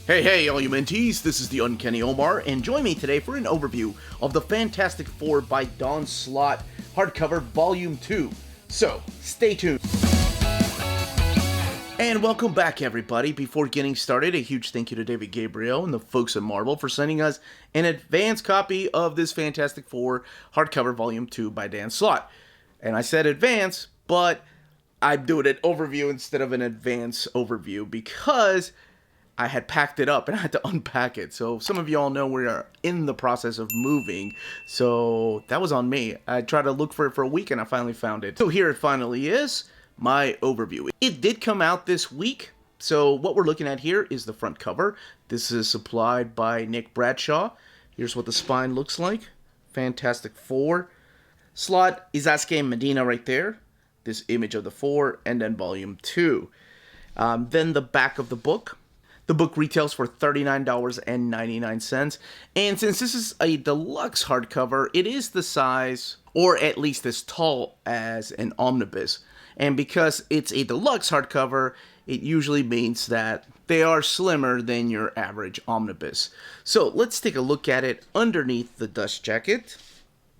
Hey, all you mentees, this is the Uncanny Omar, and join me today for an overview of the Fantastic Four by Don Slott, hardcover Volume 2. So, stay tuned. And welcome back, everybody. Before getting started, a huge thank you to David Gabriel and the folks at Marvel for sending us an advance copy of this Fantastic Four hardcover Volume 2 by Dan Slott. And I said advance, but I'm doing an overview instead of an advance overview because I had packed it up and I had to unpack it. So some of you all know we are in the process of moving. So that was on me. I tried to look for it for a week and I finally found it. So here it finally is, my overview. It did come out this week. So what we're looking at here is the front cover. This is supplied by Nick Bradshaw. Here's what the spine looks like. Fantastic Four. Slott, Izasuke, and Medina right there. This image of the four, and then Volume 2. Then the back of the book. The book retails for $39.99, and since this is a deluxe hardcover, it is the size, or at least as tall as an omnibus. And because it's a deluxe hardcover, it usually means that they are slimmer than your average omnibus. So let's take a look at it underneath the dust jacket.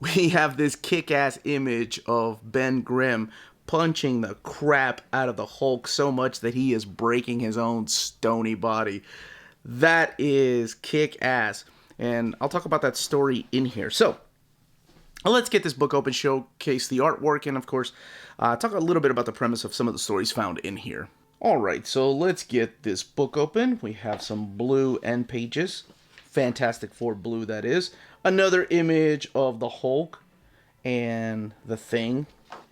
We have this kick-ass image of Ben Grimm punching the crap out of the Hulk so much that he is breaking his own stony body. That is kick-ass. And I'll talk about that story in here. So, let's get this book open, showcase the artwork, and of course, talk a little bit about the premise of some of the stories found in here. Alright, so let's get this book open. We have some blue end pages. Fantastic Four blue, that is. Another image of the Hulk and the Thing.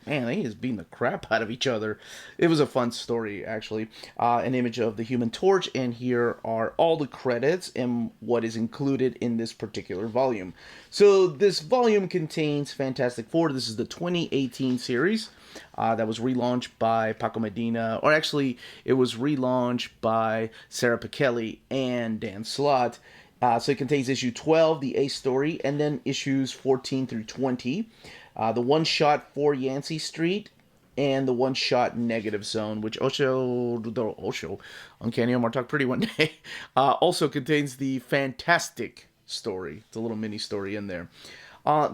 Man, they just beating the crap out of each other. It was a fun story, actually. An image of the Human Torch, and here are all the credits and what is included in this particular volume. So this volume contains Fantastic Four. This is the 2018 series that was relaunched by Paco Medina, or actually, it was relaunched by Sarah Pichelli and Dan Slott. So it contains issue 12, the A story, and then issues 14 through 20. The one-shot for Yancey Street, and the one-shot Negative Zone, which Osho, Uncanny Omar talked pretty one day, also contains the Fantastic story. It's a little mini story in there.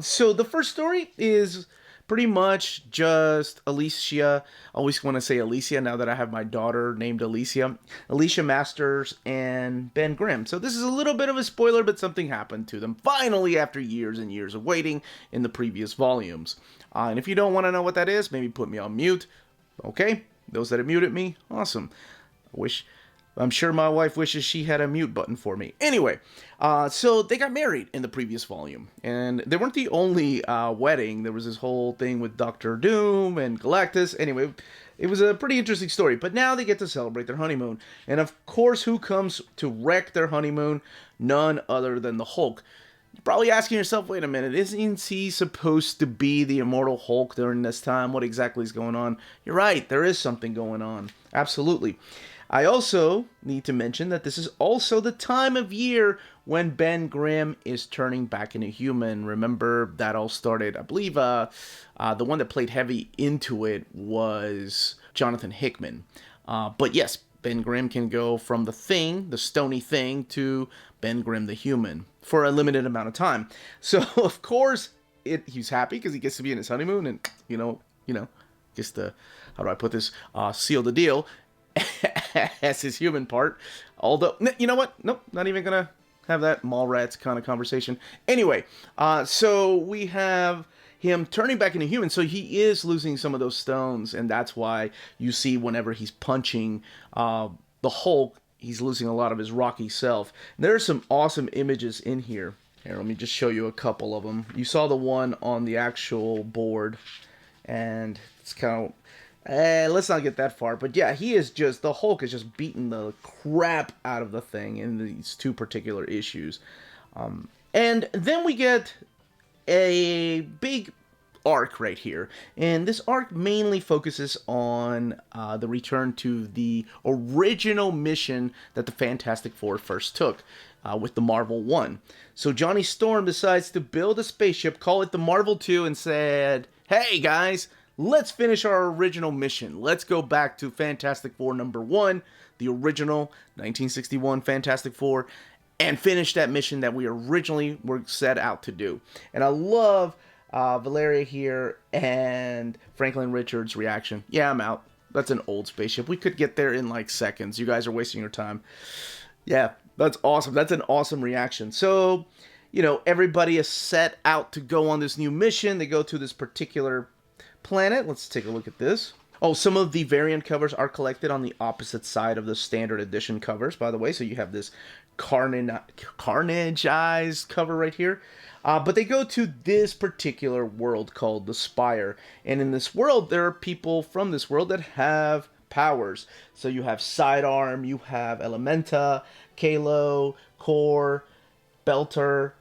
So the first story is pretty much just Alicia. I always want to say Alicia now that I have my daughter named Alicia. Alicia Masters and Ben Grimm. So this is a little bit of a spoiler, but something happened to them finally after years and years of waiting in the previous volumes. And if you don't want to know what that is, maybe put me on mute. Okay, those that have muted me, awesome. I'm sure my wife wishes she had a mute button for me. Anyway, so they got married in the previous volume. And they weren't the only wedding. There was this whole thing with Doctor Doom and Galactus. Anyway, it was a pretty interesting story. But now they get to celebrate their honeymoon. And of course, who comes to wreck their honeymoon? None other than the Hulk. You're probably asking yourself, wait a minute, isn't he supposed to be the immortal Hulk during this time? What exactly is going on? You're right, there is something going on. Absolutely. I also need to mention that this is also the time of year when Ben Grimm is turning back into human. Remember, that all started, I believe, the one that played heavy into it was Jonathan Hickman. But yes, Ben Grimm can go from the Thing, the stony Thing, to Ben Grimm the human for a limited amount of time. So, of course, he's happy because he gets to be in his honeymoon and, gets to, how do I put this, seal the deal. As his human part. Although, you know what? Nope, not even gonna have that Mallrats kind of conversation. Anyway, so we have him turning back into human, so he is losing some of those stones, and that's why you see whenever he's punching the Hulk, he's losing a lot of his rocky self. There are some awesome images in here. Here, let me just show you a couple of them. You saw the one on the actual board, and it's kind of... let's not get that far, but yeah, the Hulk is just beating the crap out of the Thing in these two particular issues. And then we get a big arc right here, and this arc mainly focuses on the return to the original mission that the Fantastic Four first took with the Marvel 1. So Johnny Storm decides to build a spaceship, call it the Marvel 2, and said, hey guys, let's finish our original mission. Let's go back to Fantastic Four #1, the original 1961 Fantastic Four, and finish that mission that we originally were set out to do. And I love Valeria here and Franklin Richards' reaction. Yeah, I'm out. That's an old spaceship. We could get there in like seconds. You guys are wasting your time. Yeah, that's awesome. That's an awesome reaction. So, everybody is set out to go on this new mission. They go to this particular planet. Let's take a look at this. Oh, some of the variant covers are collected on the opposite side of the standard edition covers, by the way. So you have this carnageized cover right here. But they go to this particular world called the Spire. And in this world, there are people from this world that have powers. So you have Sidearm, you have Elementa, Kalo, Core, Belter,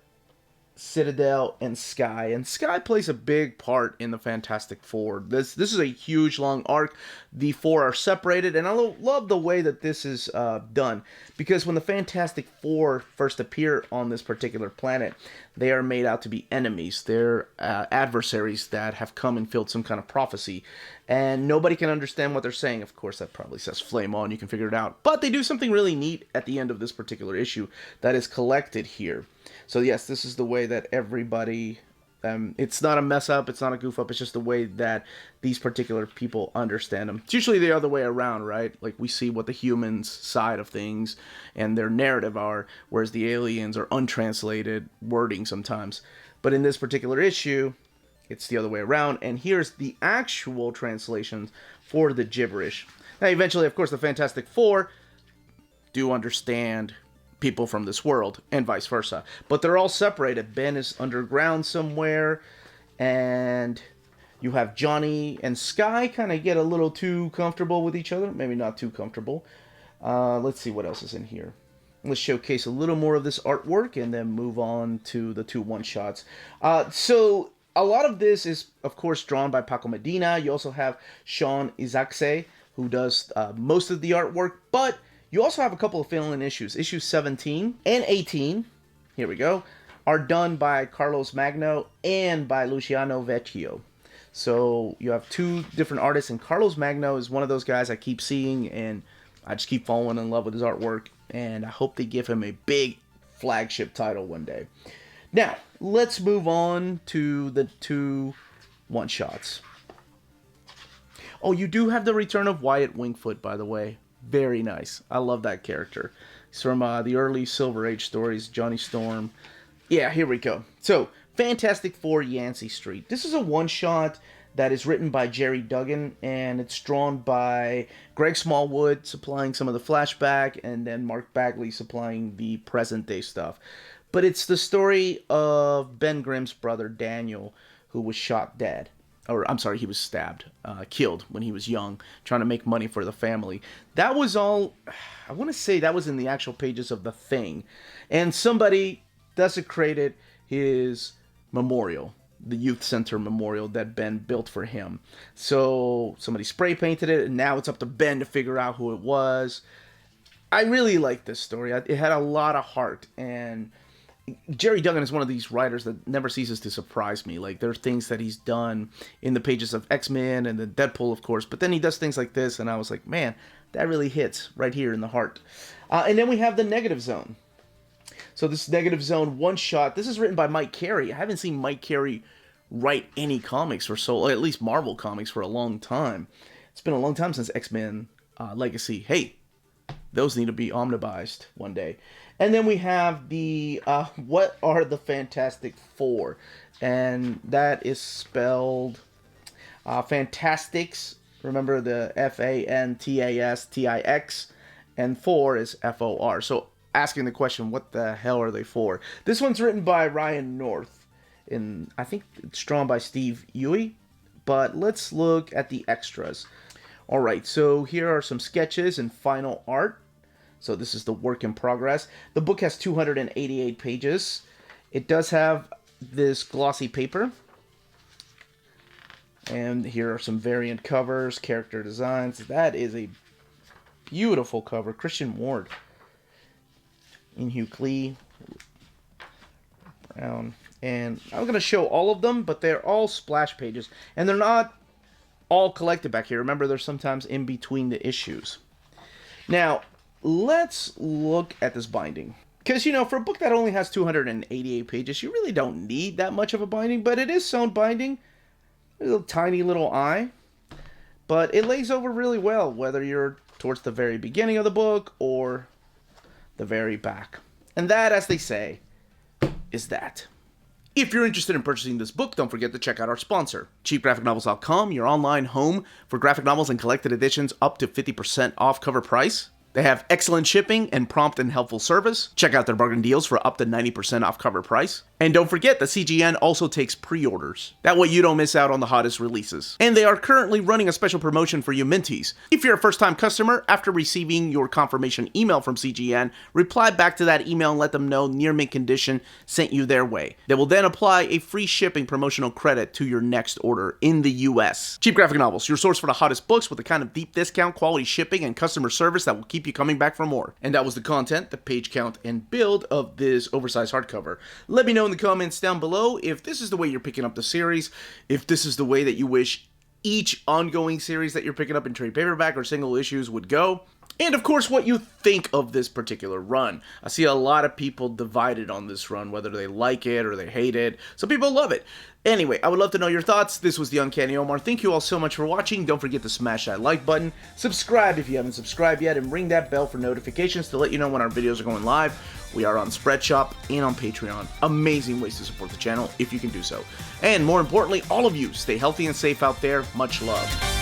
Citadel, and Sky. And Sky plays a big part in the Fantastic Four. This is a huge, long arc. The four are separated, and I love the way that this is done. Because when the Fantastic Four first appear on this particular planet, they are made out to be enemies. They're adversaries that have come and filled some kind of prophecy. And nobody can understand what they're saying. Of course, that probably says flame on. You can figure it out. But they do something really neat at the end of this particular issue that is collected here. So yes, this is the way that everybody, it's not a mess up, it's not a goof up, it's just the way that these particular people understand them. It's usually the other way around, right? Like we see what the humans' side of things and their narrative are, whereas the aliens are untranslated wording sometimes. But in this particular issue, it's the other way around, and here's the actual translations for the gibberish. Now eventually, of course, the Fantastic Four do understand people from this world, and vice versa. But they're all separated. Ben is underground somewhere, and you have Johnny and Sky kind of get a little too comfortable with each other. Maybe not too comfortable. Let's see what else is in here. Let's showcase a little more of this artwork, and then move on to the 2 one-shots. So a lot of this is, of course, drawn by Paco Medina. You also have Sean Izaakse, who does most of the artwork, but you also have a couple of fill-in issues. Issues 17 and 18, here we go, are done by Carlos Magno and by Luciano Vecchio. So you have 2 different artists, and Carlos Magno is one of those guys I keep seeing, and I just keep falling in love with his artwork, and I hope they give him a big flagship title one day. Now, let's move on to the 2 one-shots. Oh, you do have the return of Wyatt Wingfoot, by the way. Very nice. I love that character. He's from the early Silver Age stories, Johnny Storm. Yeah, here we go. So, Fantastic Four Yancey Street. This is a one-shot that is written by Jerry Duggan, and it's drawn by Greg Smallwood, supplying some of the flashback, and then Mark Bagley supplying the present-day stuff. But it's the story of Ben Grimm's brother, Daniel, who was shot dead. Or, I'm sorry, he was stabbed, killed when he was young, trying to make money for the family. That was all, I want to say that was in the actual pages of The Thing. And somebody desecrated his memorial, the youth center memorial that Ben built for him. So somebody spray painted it, and now it's up to Ben to figure out who it was. I really like this story. It had a lot of heart, and Jerry Duggan is one of these writers that never ceases to surprise me. Like, there's things that he's done in the pages of X-Men and then Deadpool, of course, but then he does things like this, and I was like, man, that really hits right here in the heart. And then we have the Negative Zone. So this Negative Zone one-shot, this is written by Mike Carey. I haven't seen Mike Carey write any comics or so, or at least Marvel comics, for a long time. It's been a long time since X-Men Legacy. Hey, those need to be omnibused one day. And then we have the What Are the Fantastic Four? And that is spelled Fantastics. Remember the Fantastix. And 4 is FOR. So asking the question, what the hell are they for? This one's written by Ryan North. And I think it's drawn by Steve Huey. But let's look at the extras. Alright, so here are some sketches and final art. So this is the work in progress. The book has 288 pages. It does have this glossy paper. And here are some variant covers, character designs. That is a beautiful cover. Christian Ward. In Hugh Clee. Brown. And I'm going to show all of them, but they're all splash pages. And they're not all collected back here. Remember, they're sometimes in between the issues. Now, let's look at this binding. Because, you know, for a book that only has 288 pages, you really don't need that much of a binding, but it is sewn binding. A little tiny little eye. But it lays over really well, whether you're towards the very beginning of the book or the very back. And that, as they say, is that. If you're interested in purchasing this book, don't forget to check out our sponsor, cheapgraphicnovels.com, your online home for graphic novels and collected editions up to 50% off cover price. They have excellent shipping and prompt and helpful service. Check out their bargain deals for up to 90% off cover price. And don't forget that CGN also takes pre-orders. That way you don't miss out on the hottest releases. And they are currently running a special promotion for you Minties. If you're a first-time customer, after receiving your confirmation email from CGN, reply back to that email and let them know near mint condition sent you their way. They will then apply a free shipping promotional credit to your next order in the US. Cheap Graphic Novels, your source for the hottest books with the kind of deep discount, quality shipping, and customer service that will keep you coming back for more. And that was the content, the page count, and build of this oversized hardcover. Let me know in the comments down below if this is the way you're picking up the series, if this is the way that you wish each ongoing series that you're picking up in trade paperback or single issues would go. And of course, what you think of this particular run. I see a lot of people divided on this run, whether they like it or they hate it. Some people love it. Anyway, I would love to know your thoughts. This was the Uncanny Omar. Thank you all so much for watching. Don't forget to smash that like button, subscribe if you haven't subscribed yet, and ring that bell for notifications to let you know when our videos are going live. We are on Spreadshop and on Patreon. Amazing ways to support the channel if you can do so. And more importantly, all of you, stay healthy and safe out there. Much love.